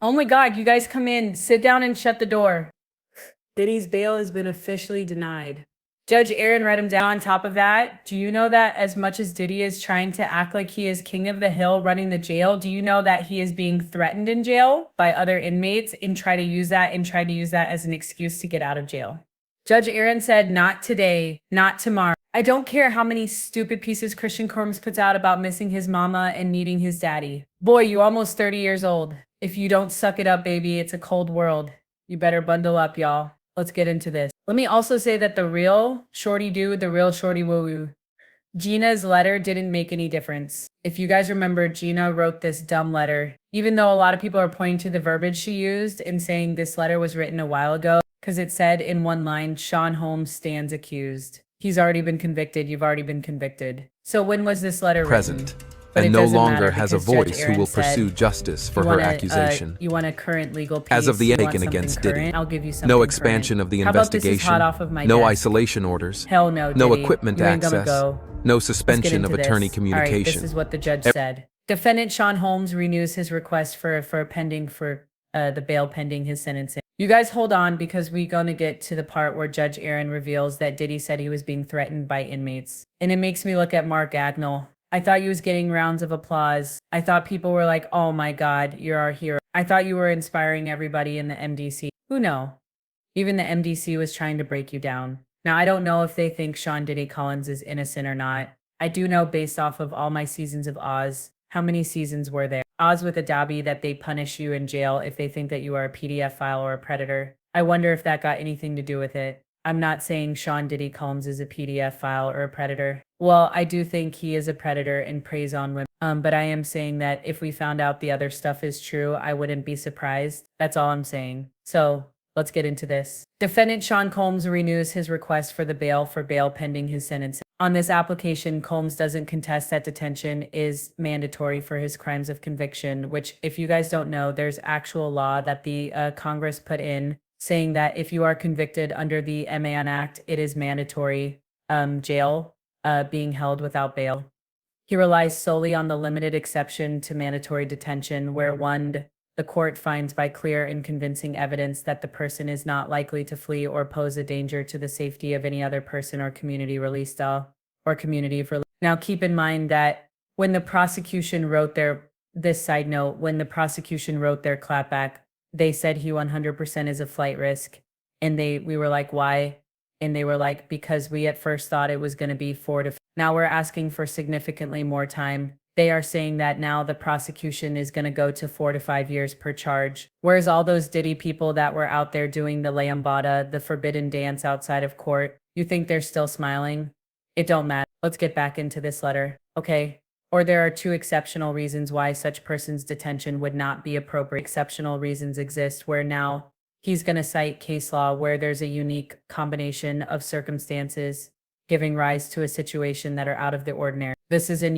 Oh my God, you guys come in. Sit down and shut the door. Diddy's bail has been officially denied. Judge Aaron read him down. On top of that, do you know that as much as Diddy is trying to act like he is king of the hill running the jail, do you know that he is being threatened in jail by other inmates and try to use that as an excuse to get out of jail? Judge Aaron said, not today, not tomorrow. I don't care how many stupid pieces Christian Corms puts out about missing his mama and needing his daddy. Boy, you almost 30 years old. If you don't suck it up, baby, it's a cold world. You better bundle up, y'all. Let's get into this. Let me also say that the real shorty dude, the real shorty woo-woo, Gina's letter didn't make any difference. If you guys remember, Gina wrote this dumb letter, even though a lot of people are pointing to the verbiage she used and saying this letter was written a while ago, because it said in one line, Sean Holmes stands accused. He's already been convicted. You've already been convicted. So when was this letter present, written? But and it no doesn't matter longer has a because Judge voice who Aaron will said, pursue justice for her accusation. You want a current legal piece? As of the You want taken against something Diddy, current? I'll give you something no expansion current. of the How about this is investigation, hot off of my no desk? isolation orders, Hell no, no Diddy. equipment You ain't gonna access, go. no Let's get suspension of into attorney this. communication. All right, this is what the judge said. Defendant Sean Holmes renews his request for the bail pending his sentencing. You guys hold on because we're going to get to the part where Judge Aaron reveals that Diddy said he was being threatened by inmates. And it makes me look at Mark Agnall. I thought you was getting rounds of applause. I thought people were like, oh my God, you're our hero. I thought you were inspiring everybody in the MDC. Who know? Even the MDC was trying to break you down. Now, I don't know if they think Sean Diddy Collins is innocent or not. I do know based off of all my seasons of Oz, how many seasons were there? Oz with a Dobby that they punish you in jail if they think that you are a PDF file or a predator. I wonder if that got anything to do with it. I'm not saying Sean Diddy Combs is a PDF file or a predator. Well, I do think he is a predator and preys on women. But I am saying that if we found out the other stuff is true, I wouldn't be surprised. That's all I'm saying. So let's get into this. Defendant Sean Combs renews his request for bail pending his sentence. On this application, Combs doesn't contest that detention is mandatory for his crimes of conviction, which if you guys don't know, there's actual law that the Congress put in saying that if you are convicted under the MAN Act, it is mandatory jail being held without bail. He relies solely on the limited exception to mandatory detention where the court finds by clear and convincing evidence that the person is not likely to flee or pose a danger to the safety of any other person or community released Now keep in mind that when the prosecution wrote when the prosecution wrote their clapback, they said he 100% is a flight risk. And we were like, why? And they were like, because we at first thought it was going to be 4 to 5. Now we're asking for significantly more time. They are saying that now the prosecution is going to go to 4 to 5 years per charge. Whereas all those Diddy people that were out there doing the lambada, the forbidden dance outside of court, you think they're still smiling? It don't matter. Let's get back into this letter. Okay. Or there are 2 exceptional reasons why such person's detention would not be appropriate. Exceptional reasons exist where now he's going to cite case law where there's a unique combination of circumstances giving rise to a situation that are out of the ordinary. This is in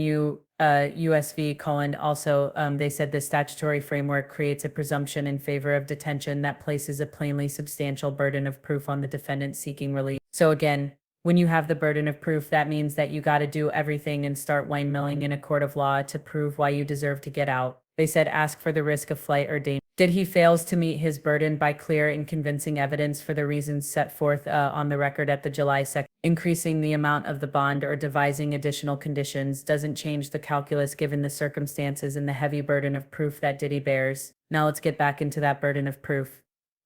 USV colon. Also, they said the statutory framework creates a presumption in favor of detention that places a plainly substantial burden of proof on the defendant seeking relief. So again, when you have the burden of proof, that means that you got to do everything and start windmilling in a court of law to prove why you deserve to get out. They said ask for the risk of flight or danger. Did he fails to meet his burden by clear and convincing evidence for the reasons set forth on the record at the July 2nd? Increasing the amount of the bond or devising additional conditions doesn't change the calculus given the circumstances and the heavy burden of proof that Diddy bears. Now let's get back into that burden of proof.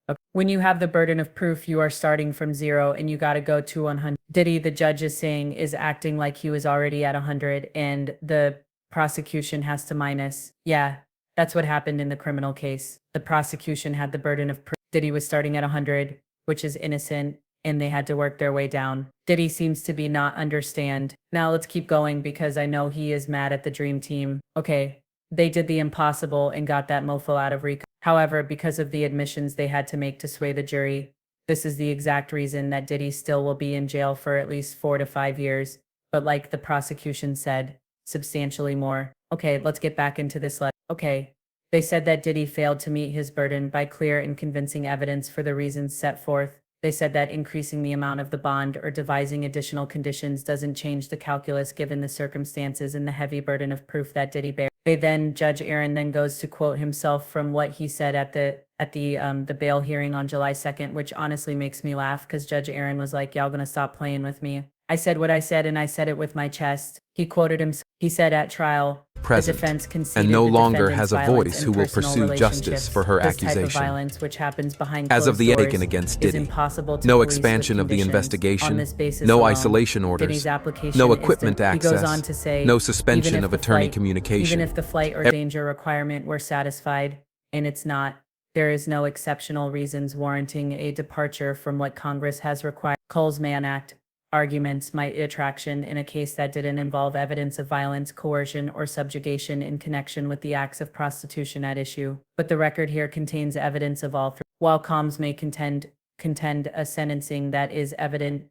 Okay. When you have the burden of proof, you are starting from 0 and you got to go to 100. Diddy, the judge is saying, is acting like he was already at 100 and the prosecution has to minus. Yeah, that's what happened in the criminal case. The prosecution had the burden of proof. Diddy was starting at 100, which is innocent, and they had to work their way down. Diddy seems to be not understand. Now let's keep going because I know he is mad at the Dream Team. Okay, they did the impossible and got that mofo out of RICO. However, because of the admissions they had to make to sway the jury, this is the exact reason that Diddy still will be in jail for at least 4 to 5 years. But like the prosecution said, substantially more. Okay, let's get back into this letter. Okay, they said that Diddy failed to meet his burden by clear and convincing evidence for the reasons set forth. They said that increasing the amount of the bond or devising additional conditions doesn't change the calculus given the circumstances and the heavy burden of proof that Diddy bears. Judge Aaron then goes to quote himself from what he said at the bail hearing on July 2nd, which honestly makes me laugh because Judge Aaron was like, y'all gonna stop playing with me. I said what I said and I said it with my chest. He quoted himself. He said at trial, present, the defense conceded and no the longer defendant's has a violence voice in who will personal pursue justice relationships. for her This type of accusation. violence, which happens behind As of closed the doors, taken against is Diddy, impossible to no police with expansion of the conditions. On investigation, this basis no alone, isolation orders, Diddy's application no is equipment He access, goes on to say, no even suspension if of the attorney flight- communication. Even if the flight or danger requirement were satisfied, and it's not, there is no exceptional reasons warranting a departure from what Congress has required. Cole's Mann Act arguments might attraction in a case that didn't involve evidence of violence, coercion, or subjugation in connection with the acts of prostitution at issue. But the record here contains evidence of all three. While Combs may contend a sentencing that is evident,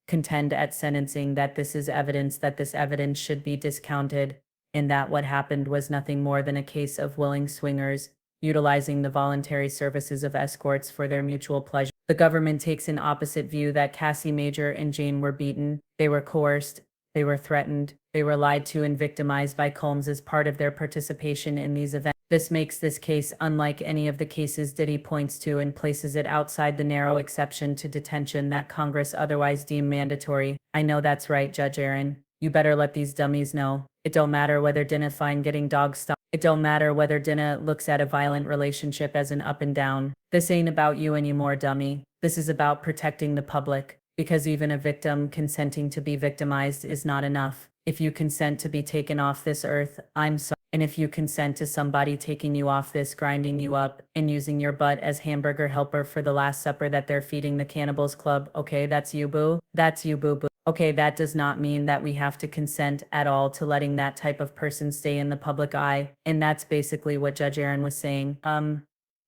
contend at sentencing that this is evidence that this evidence should be discounted, in that what happened was nothing more than a case of willing swingers utilizing the voluntary services of escorts for their mutual pleasure. The government takes an opposite view that Cassie Major and Jane were beaten, they were coerced, they were threatened, they were lied to and victimized by Combs as part of their participation in these events. This makes this case unlike any of the cases Diddy points to and places it outside the narrow exception to detention that Congress otherwise deemed mandatory. I know that's right, Judge Aaron. You better let these dummies know. It don't matter whether Dinah find getting dog stuff. It don't matter whether Dinah looks at a violent relationship as an up and down. This ain't about you anymore, dummy. This is about protecting the public. Because even a victim consenting to be victimized is not enough. If you consent to be taken off this earth, I'm sorry. And if you consent to somebody taking you off this, grinding you up, and using your butt as hamburger helper for the Last Supper that they're feeding the Cannibals Club, okay, that's you, boo? That's you, boo, boo. Okay, that does not mean that we have to consent at all to letting that type of person stay in the public eye. And that's basically what Judge Aaron was saying.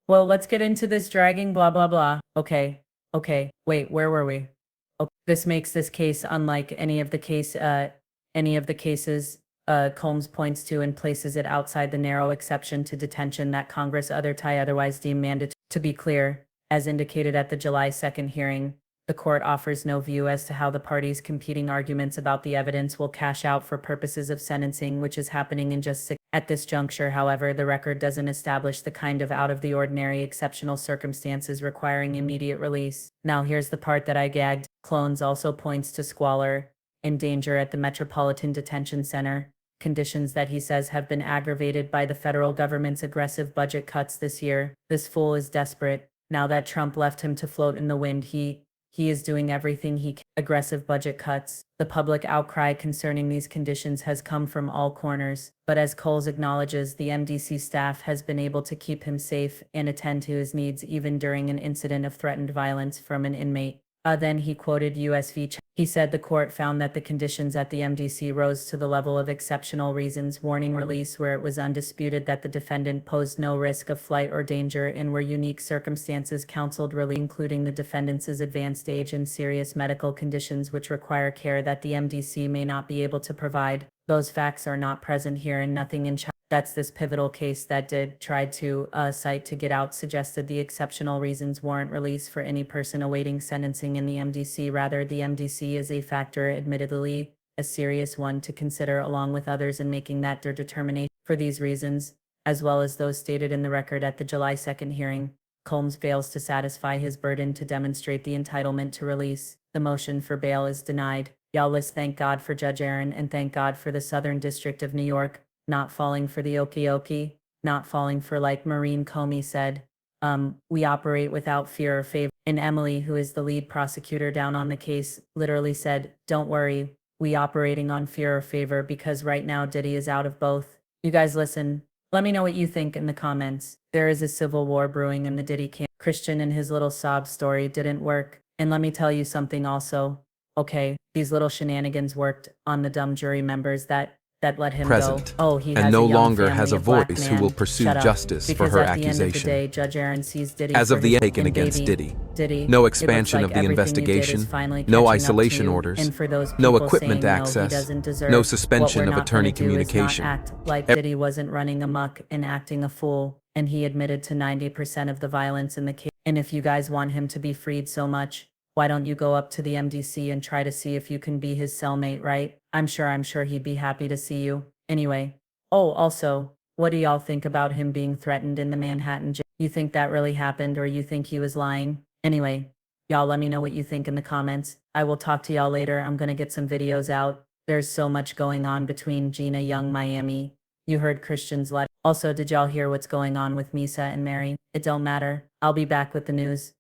Well, let's get into this dragging blah, blah, blah. Okay, wait, where were we? Okay, this makes this case unlike any of the cases Combs points to and places it outside the narrow exception to detention that Congress otherwise deemed mandatory. To be clear, as indicated at the July 2nd hearing, the court offers no view as to how the parties' competing arguments about the evidence will cash out for purposes of sentencing, which is happening in just 6. At this juncture, however, the record doesn't establish the kind of out-of-the-ordinary exceptional circumstances requiring immediate release. Now here's the part that I gagged. Clones also points to squalor and danger at the Metropolitan Detention Center, conditions that he says have been aggravated by the federal government's aggressive budget cuts this year. This fool is desperate. Now that Trump left him to float in the wind, he is doing everything he can. Aggressive budget cuts. The public outcry concerning these conditions has come from all corners, but as Coles acknowledges, the MDC staff has been able to keep him safe and attend to his needs even during an incident of threatened violence from an inmate. Then he quoted USV. He said the court found that the conditions at the MDC rose to the level of exceptional reasons warning release, where it was undisputed that the defendant posed no risk of flight or danger and were unique circumstances counseled release, including the defendant's advanced age and serious medical conditions which require care that the MDC may not be able to provide. Those facts are not present here, and nothing in China. That's this pivotal case that tried to cite to get out suggested the exceptional reasons warrant release for any person awaiting sentencing in the MDC. Rather, the MDC is a factor, admittedly a serious one, to consider along with others in making that their determination. For these reasons, as well as those stated in the record at the July 2nd hearing, Combs fails to satisfy his burden to demonstrate the entitlement to release. The motion for bail is denied. Y'all, let's thank God for Judge Aaron and thank God for the Southern District of New York not falling for the okie, not falling for, like Maureen Comey said, we operate without fear or favor. And Emily, who is the lead prosecutor down on the case, literally said, don't worry, we operating on fear or favor because right now Diddy is out of both. You guys listen. Let me know what you think in the comments. There is a civil war brewing in the Diddy camp. Christian and his little sob story didn't work. And let me tell you something also. Okay, these little shenanigans worked on the dumb jury members that let him present, go. Oh, he has and no a young longer has a family of black voice man. who will pursue Shut up. justice for Because her at the end of the accusation. day, Judge Aaron sees Diddy As for of the his taken and against baby, Diddy, no it looks expansion like of the everything you did is investigation, finally no catching up to isolation you. orders, And for those no people equipment saying, access, no, he doesn't deserve no what suspension we're of not attorney gonna do is not communication. act like Diddy wasn't running amok and acting a fool, and he admitted to 90% of the violence in the case. And if you guys want him to be freed so much, why don't you go up to the MDC and try to see if you can be his cellmate, right? I'm sure he'd be happy to see you. Anyway. Oh, also, what do y'all think about him being threatened in the Manhattan jail? You think that really happened or you think he was lying? Anyway, y'all let me know what you think in the comments. I will talk to y'all later. I'm gonna get some videos out. There's so much going on between Gina Young Miami. You heard Christian's letter. Also, did y'all hear what's going on with Misa and Mary? It don't matter. I'll be back with the news.